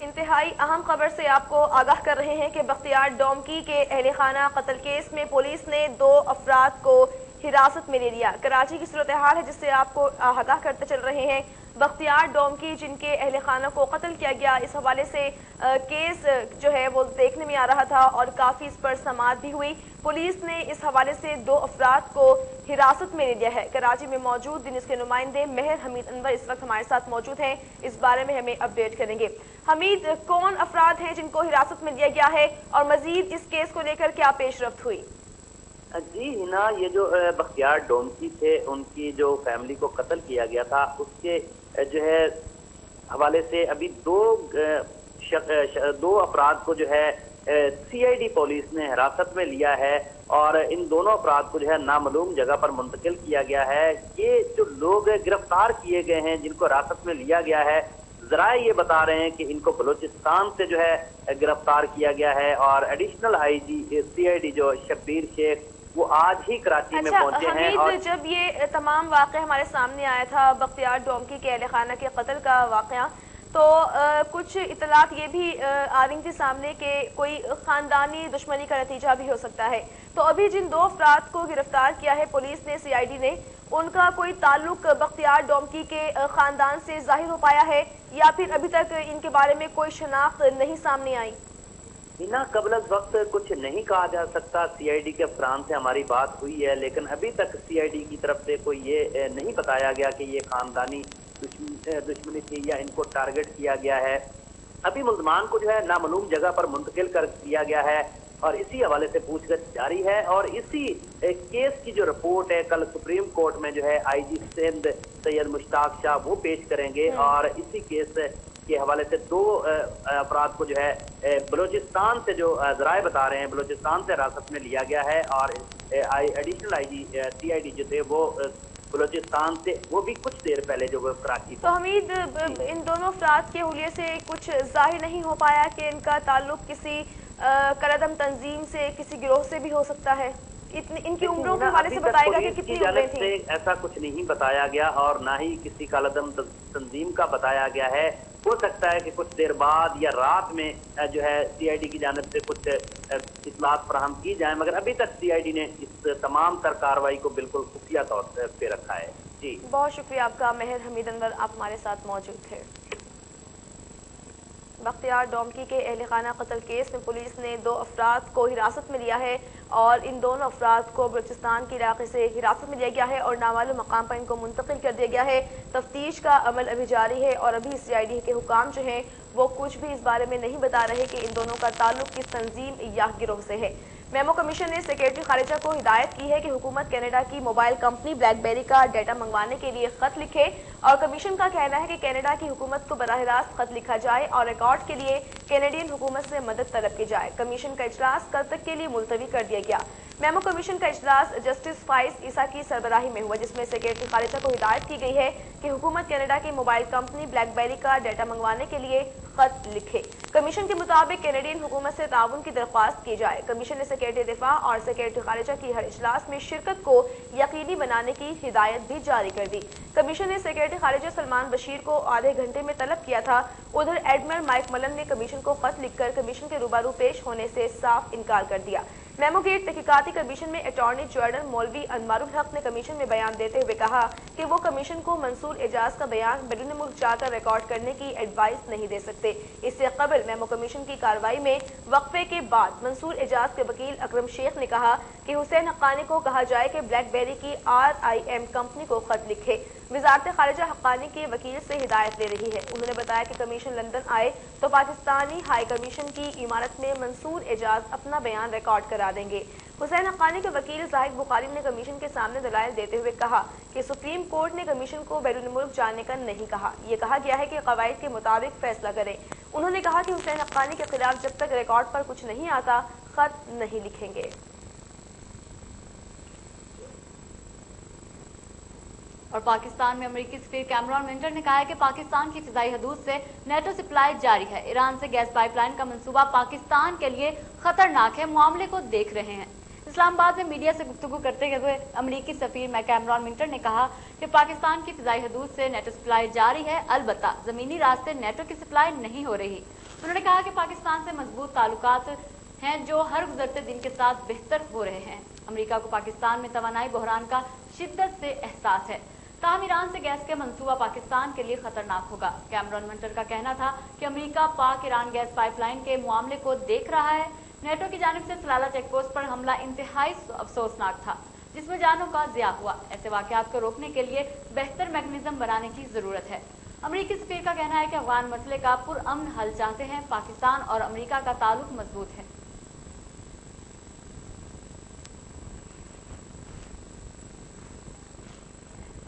इंतहाई अहम खबर से आपको आगाह कर रहे हैं कि बख्तियार डोमकी के अहल खाना कत्ल केस में पुलिस ने 2 अफराद को हिरासत में ले लिया। कराची की सूरत हाल है जिससे आपको आगाह करते चल रहे हैं। बख्तियार डोमकी जिनके अहल खाना को कत्ल किया गया, इस हवाले से केस जो है वो देखने में आ रहा था और काफी इस पर समाअत भी हुई। पुलिस ने इस हवाले से 2 अफराद को हिरासत में ले लिया है। कराची में मौजूद न्यूज़ के नुमाइंदे मेहर हमीद अनवर इस वक्त हमारे साथ मौजूद हैं, इस बारे में हमें अपडेट करेंगे। हमीद, कौन अफराद हैं जिनको हिरासत में लिया गया है और मजीद इस केस को लेकर क्या पेशरफ्त हुई? जी हिना, ये जो बख्तियार डोमकी थे उनकी जो फैमिली को कत्ल किया गया था उसके जो है हवाले से अभी दो अफराद को जो है सीआईडी पुलिस ने हिरासत में लिया है और इन दोनों अफराद को जो है नामालूम जगह पर मुंतकिल किया गया है। ये जो लोग गिरफ्तार किए गए हैं जिनको हिरासत में लिया गया है, जराए ये बता रहे हैं कि इनको बलूचिस्तान से जो है गिरफ्तार किया गया है और एडिशनल आईजी सीआईडी जो शब्बीर शेख वो आज ही कराची में पहुंचे हैं। और जब ये तमाम वाक़या हमारे सामने आया था बख्तियार डोमकी के अहल खाना के कत्ल का वाक़या, तो कुछ इतलात ये भी आ रही थी सामने कि कोई खानदानी दुश्मनी का नतीजा भी हो सकता है। तो अभी जिन 2 अफराद को गिरफ्तार किया है पुलिस ने, सीआईडी ने, उनका कोई ताल्लुक बख्तियार डोमकी के खानदान से जाहिर हो पाया है या फिर अभी तक इनके बारे में कोई शनाख्त नहीं सामने आई? बिना कबल वक्त कुछ नहीं कहा जा सकता। सीआईडी के अफसरान से हमारी बात हुई है लेकिन अभी तक सीआईडी की तरफ से कोई ये नहीं बताया गया कि ये खानदानी दुश्मनी थी या इनको टारगेट किया गया है। अभी मुल्जमान को जो है नामालूम जगह पर मुंतकिल कर दिया गया है और इसी हवाले से पूछताछ जारी है और इसी केस की जो रिपोर्ट है कल सुप्रीम कोर्ट में जो है आईजी सिंध सैयद मुश्ताक शाह वो पेश करेंगे और इसी केस के हवाले से 2 अफराद को जो है बलूचिस्तान से जो जराए बता रहे हैं बलूचिस्तान से हिरासत में लिया गया है और एडिशनल आईजी सीआईडी जो थे वो बलूचिस्तान से वो भी कुछ देर पहले जो वो कराची। तो हमीद, इन दोनों अफराद के हुलिये से कुछ जाहिर नहीं हो पाया कि इनका ताल्लुक किसी करदम तंजीम से, किसी गिरोह से भी हो सकता है? इनकी उम्रों के हवाले से बताएगा कि कितनी उम्रें थी? ऐसा कुछ नहीं बताया गया और ना ही किसी करदम तंजीम का बताया गया है। हो सकता है कि कुछ देर बाद या रात में जो है सीआईडी की जानिब से कुछ इत्तलात फराहम की जाए, मगर अभी तक सीआईडी ने इस तमाम तर कार्रवाई को बिल्कुल खुफिया तौर पे रखा है। जी बहुत शुक्रिया आपका मेहर हमीद अनवर, आप हमारे साथ मौजूद थे। बख्तियार डोमकी के अहल खाना कत्ल केस में पुलिस ने 2 अफराद को हिरासत में लिया है और इन दोनों अफराद को बलूचिस्तान के इलाके से हिरासत में लिया गया है और नामालूम मकाम पर इनको मुंतकिल कर दिया गया है। तफ्तीश का अमल अभी जारी है और अभी सीआईडी के हुकाम जो हैं वो कुछ भी इस बारे में नहीं बता रहे कि इन दोनों का ताल्लुक किस तंजीम या गिरोह से है। मेमो कमीशन ने सेक्रेटरी खारिजा को हिदायत की है कि हुकूमत कनाडा की मोबाइल कंपनी ब्लैकबेरी का डाटा मंगवाने के लिए खत लिखे और कमीशन का कहना है कि कनाडा की हुकूमत को बराह रास्त खत लिखा जाए और रिकॉर्ड के लिए कैनेडियन हुकूमत से मदद तलब की जाए। कमीशन का इजलास कल तक के लिए मुलतवी कर दिया गया। मेमो कमीशन का इजलास जस्टिस फाइज ईसा की सरबराही में हुआ जिसमें सेक्रेटरी खारिजा को हिदायत की गई है कि हुकूमत कनाडा की मोबाइल कंपनी ब्लैकबेरी का डाटा मंगवाने के लिए खत लिखे। कमीशन के मुताबिक कैनेडियन हुकूमत से ताउन की दरख्वास्त की जाए। कमीशन ने सेक्रेटरी दिफा और सेक्रेटरी खारिजा की हर इजलास में शिरकत को यकीनी बनाने की हिदायत भी जारी कर दी। कमीशन ने सेक्रेटरी खारिजा सलमान बशीर को आधे घंटे में तलब किया था। उधर एडमिरल माइक मलन ने कमीशन को खत लिखकर कमीशन के रूबरू पेश होने से साफ इनकार कर दिया। मेमो गेट तहकीकाती कमीशन में अटॉर्नी जनरल मौलवी अनवारुल हक ने कमीशन में बयान देते हुए कहा कि वो कमीशन को मंसूर एजाज का बयान बैरून मुल्क जाकर रिकॉर्ड करने की एडवाइस नहीं दे सकते। इससे कबल मेमो कमीशन की कार्रवाई में वक्फे के बाद मंसूर एजाज के वकील अकरम शेख ने कहा कि हुसैन हक्कानी को कहा जाए कि ब्लैकबेरी की RIM कंपनी को खत लिखे। वजारत खारिजा हक्कानी के वकील से हिदायत ले रही है। उन्होंने बताया कि कमीशन लंदन आए तो पाकिस्तानी हाई कमीशन की इमारत में मंसूर एजाज अपना बयान रिकॉर्ड करा देंगे। हुसैन हक्कानी के वकील जाहिद बुखारी ने कमीशन के सामने दलाइल देते हुए कहा कि सुप्रीम कोर्ट ने कमीशन को बैरून मुल्क जाने का नहीं कहा। यह कहा गया है कि कवायद के मुताबिक फैसला करें। उन्होंने कहा कि हुसैन हक्कानी के खिलाफ जब तक रिकॉर्ड पर कुछ नहीं आता खत नहीं लिखेंगे। और पाकिस्तान में अमेरिकी सफीर कैमरॉन मिंटर ने कहा है कि पाकिस्तान की फिजाई हदूद से नेटो सप्लाई जारी है। ईरान से गैस पाइपलाइन का मंसूबा पाकिस्तान के लिए खतरनाक है, मामले को देख रहे हैं। اسلام آباد میں میڈیا سے گفتگو کرتے ہوئے امریکی سفیر کیمرون منٹر نے کہا کہ پاکستان کی فضائی حدود سے نیٹو سپلائی جاری ہے، البتہ زمینی راستے نیٹو کی سپلائی نہیں ہو رہی۔ انہوں نے کہا کہ پاکستان سے مضبوط تعلقات ہیں جو ہر گزرتے دن کے ساتھ بہتر ہو رہے ہیں۔ امریکہ کو پاکستان میں توانائی بحران کا شدت سے احساس ہے، تاہم ایران سے گیس کے منصوبہ پاکستان کے لیے خطرناک ہوگا۔ کیمرون منٹر کا کہنا تھا کہ امریکہ پاک ایران گیس پائپ لائن کے معاملے کو دیکھ رہا ہے۔ نیٹو کی جانب سے سلالہ چیک پوسٹ پر حملہ انتہائی افسوسناک تھا، جس میں جانوں کا ضیاع ہوا۔ ایسے واقعات کو روکنے کے لیے بہتر میکانزم بنانے کی ضرورت ہے۔ امریکی سفیر کا کہنا ہے کہ افغان مسئلے کا پرامن حل چاہتے ہیں۔ پاکستان اور امریکہ کا تعلق مضبوط ہے۔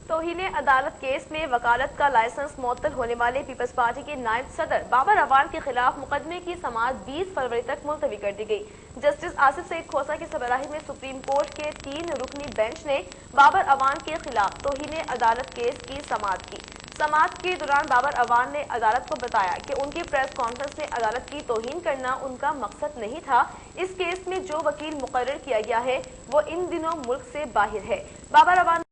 توہین عدالت کیس میں وکالت کا لائسنس معطل ہونے والے پیپلز پارٹی کے نائب صدر بابر اعوان کے خلاف مقدمے کی سماعت 20 فروری تک ملتوی کر دی گئی۔ جسٹس آصف سعید کھوسہ کی سربراہی میں سپریم کورٹ کے 3 رکنی بینچ نے بابر اعوان کے خلاف توہین عدالت کیس کی سماعت کی۔ سماعت کے دوران بابر اعوان نے عدالت کو بتایا کہ ان کی پریس کانفرنس میں عدالت کی توہین کرنا ان کا مقصد نہیں تھا۔ اس کیس میں جو وکیل مقرر کیا گیا ہے وہ ان دنوں ملک سے باہر ہے۔ بابر اعوان